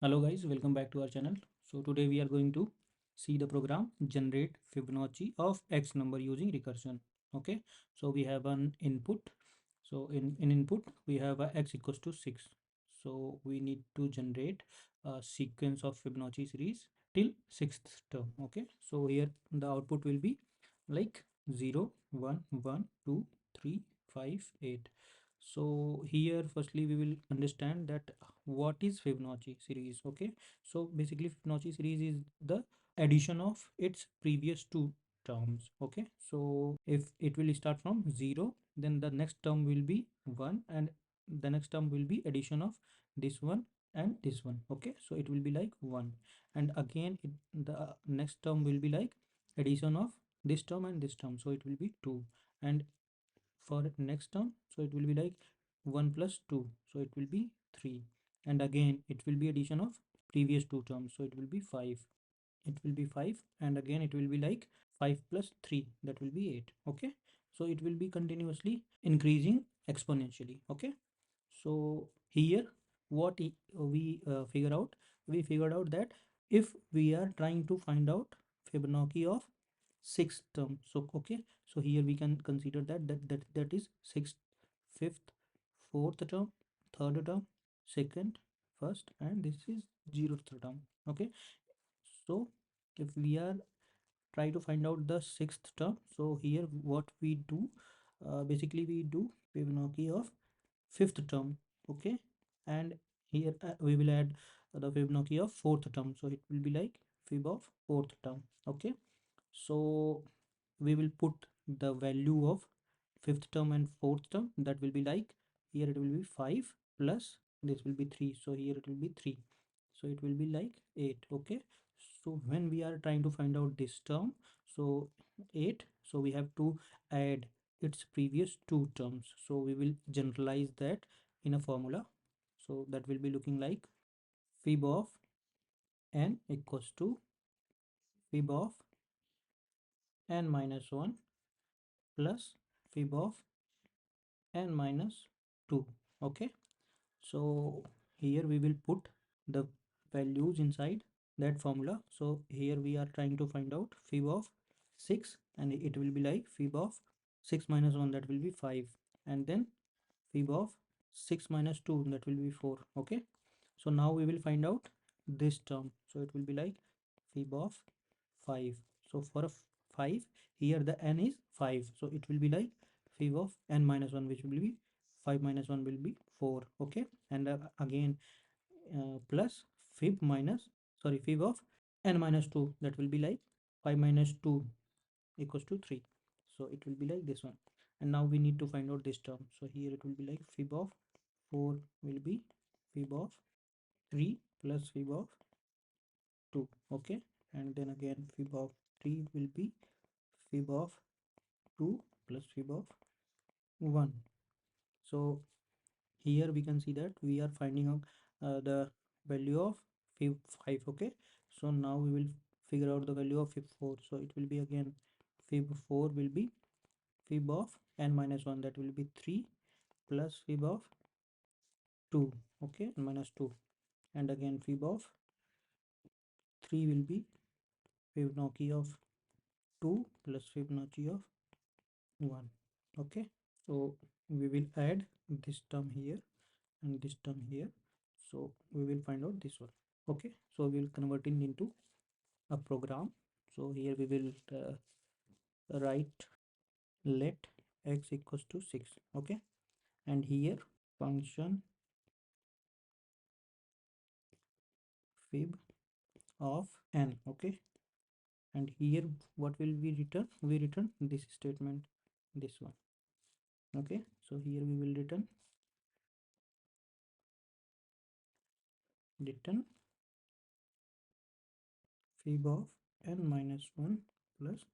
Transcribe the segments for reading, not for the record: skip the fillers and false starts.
Hello guys, welcome back to our channel. So today we are going to see the program generate Fibonacci of X number using recursion. Okay, so we have an input. So in input we have a X equals to 6. So we need to generate a sequence of Fibonacci series till 6th term. Okay, so here the output will be like 0, 1, 1, 2, 3, 5, 8. So here firstly we will understand that what is Fibonacci series. Okay, so basically Fibonacci series is the addition of its previous two terms. Okay, so if it will start from 0, then the next term will be 1 and the next term will be addition of this one and this one. Okay, so it will be like 1 and again the next term will be like addition of this term and this term, so it will be 2, and for next term so it will be like 1 plus 2, so it will be 3, and again it will be addition of previous two terms, so it will be 5, it will be 5, and again it will be like 5 plus 3, that will be 8. Okay, so it will be continuously increasing exponentially. Okay, so here what we figured out that if we are trying to find out Fibonacci of sixth term, so okay, so here we can consider that is sixth, fifth, fourth term, third term, second, first, and this is zeroth term. Okay, so if we are try to find out the sixth term, so here what we do, basically we do Fibonacci of fifth term. Okay, and here we will add the Fibonacci of fourth term, so it will be like fib of fourth term. Okay, so we will put the value of fifth term and fourth term, that will be like here it will be 5 plus this will be 3, so here it will be 3, so it will be like 8. Okay, so when we are trying to find out this term, so 8, so we have to add its previous two terms, so we will generalize that in a formula, so that will be looking like fib of n equals to fib of n minus 1 plus fib of n minus 2. Okay, so here we will put the values inside that formula. So here we are trying to find out fib of 6, and it will be like fib of 6 minus 1, that will be 5, and then fib of 6 minus 2, that will be 4. Okay, so now we will find out this term, so it will be like fib of 5. So for a 5, here the n is 5, so it will be like fib of n minus 1, which will be 5 minus 1 will be 4. Okay, and again plus fib of n minus 2, that will be like 5 minus 2 equals to 3, so it will be like this one. And now we need to find out this term, so here it will be like fib of 4 will be fib of 3 plus fib of 2. Okay, and then again fib of 3 will be fib of 2 plus fib of 1. So here we can see that we are finding out the value of fib 5. Okay, so now we will figure out the value of fib 4, so it will be again fib 4 will be fib of n minus 1, that will be 3 plus fib of 2. Okay, n minus 2, and again fib of 3 will be Fibonacci of 2 plus Fibonacci of 1. Okay, so we will add this term here and this term here, so we will find out this one. Okay, so we will convert it into a program. So here we will write let x equals to 6. Okay, and here function fib of n. Okay, and here what will we return? We return this statement, this one. Okay, so here we will return fib of n minus 1 plus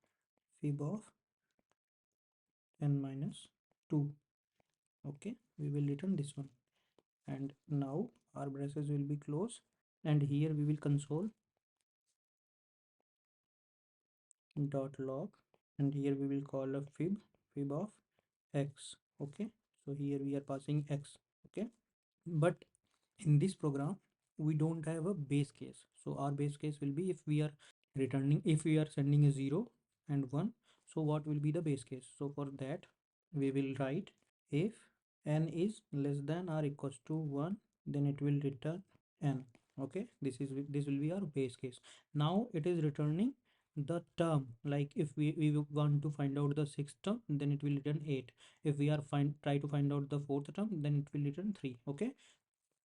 fib of n minus 2. Okay, we will return this one, and now our braces will be closed, and here we will console dot log, and here we will call a fib of x. Okay, so here we are passing x. Okay, but in this program we don't have a base case. So our base case will be if we are returning, if we are sending a 0 and 1, so what will be the base case? So for that we will write if n is less than or equals to 1, then it will return n. Okay, this will be our base case. Now it is returning the term, like if we want to find out the sixth term, then it will return 8. If we are try to find out the fourth term, then it will return 3. Okay,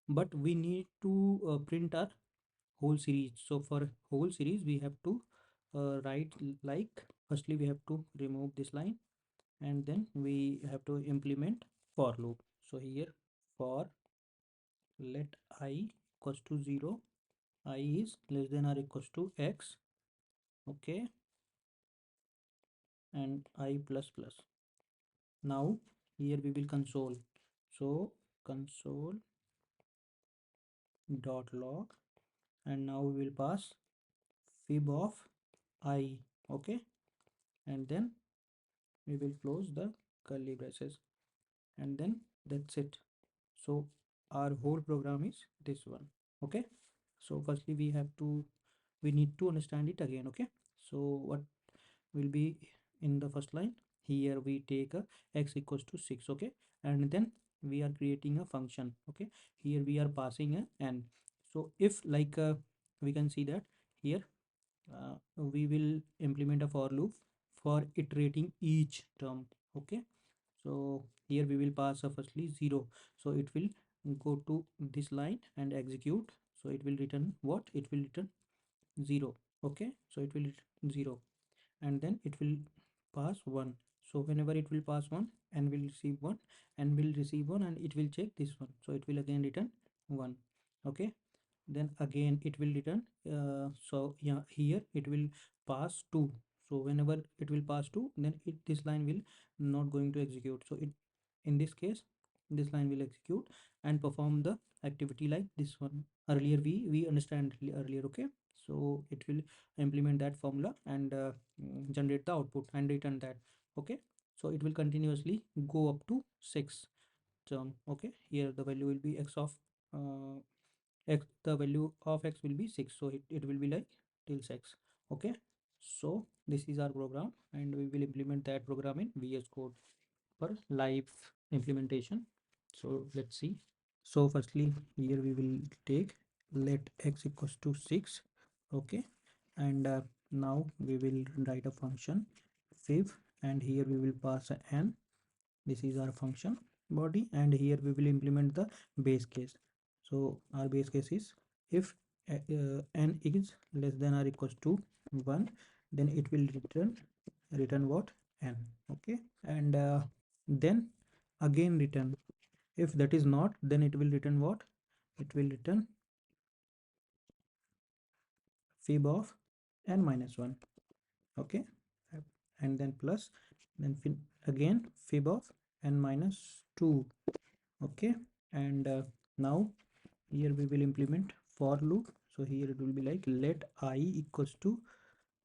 but we need to print our whole series. So for whole series we have to write like, firstly we have to remove this line, and then we have to implement for loop. So here for let I equals to 0, I is less than or equals to x, okay, and I plus plus. Now here we will console, so console dot log, and now we will pass fib of I, okay, and then we will close the curly braces, and then that's it. So our whole program is this one. Okay, so firstly we need to understand it again. Okay, so what will be in the first line? Here we take a x equals to 6. Okay, and then we are creating a function. Okay, here we are passing a n. So if like we can see that here we will implement a for loop for iterating each term. Okay, so here we will pass a firstly 0, so it will go to this line and execute. So it will return what? It will return 0. Okay, so it will return 0, and then it will pass 1. So whenever it will pass 1 and will receive 1 and will receive 1, and it will check this one, so it will again return 1. Okay, then again it will return so yeah, here it will pass 2. So whenever it will pass 2, then this line will not going to execute. So it, in this case, this line will execute and perform the activity like this one. Earlier we understand earlier. Okay, so it will implement that formula and generate the output and return that. Okay, so it will continuously go up to 6 term. Okay, here the value will be x of x, the value of x will be 6, so it will be like till 6. Okay, so this is our program, and we will implement that program in VS Code for live implementation. So let's see. So firstly here we will take let x equals to 6. Okay, and now we will write a function fib, and here we will pass a n. This is our function body, and here we will implement the base case. So our base case is if n is less than or equals to 1, then it will return what? N. Okay, and then again return. If that is not, then it will return what? It will return fib of n minus 1. Okay, and then plus, then again fib of n minus 2. Okay, and now here we will implement for loop. So here it will be like let I equals to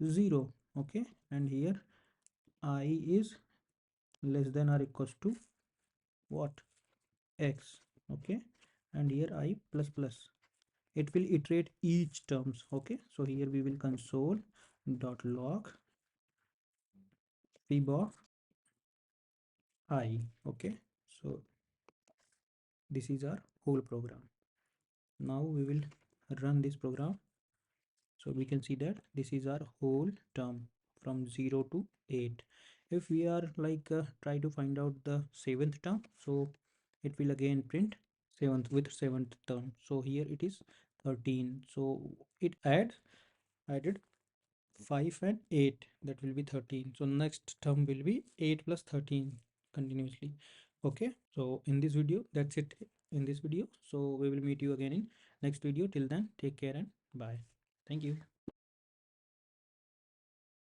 0. Okay, and here I is less than or equals to what? X. Okay, and here I plus plus. It will iterate each terms. Okay, so here we will console dot log fib of I. Okay, so this is our whole program. Now we will run this program. So we can see that this is our whole term from 0 to 8. If we are like try to find out the 7th term, so it will again print 7th with 7th term. So here it is 13. So it added 5 and 8, that will be 13. So next term will be 8 plus 13 continuously. Okay, so in this video, that's it in this video. So we will meet you again in next video. Till then, take care and bye. Thank you.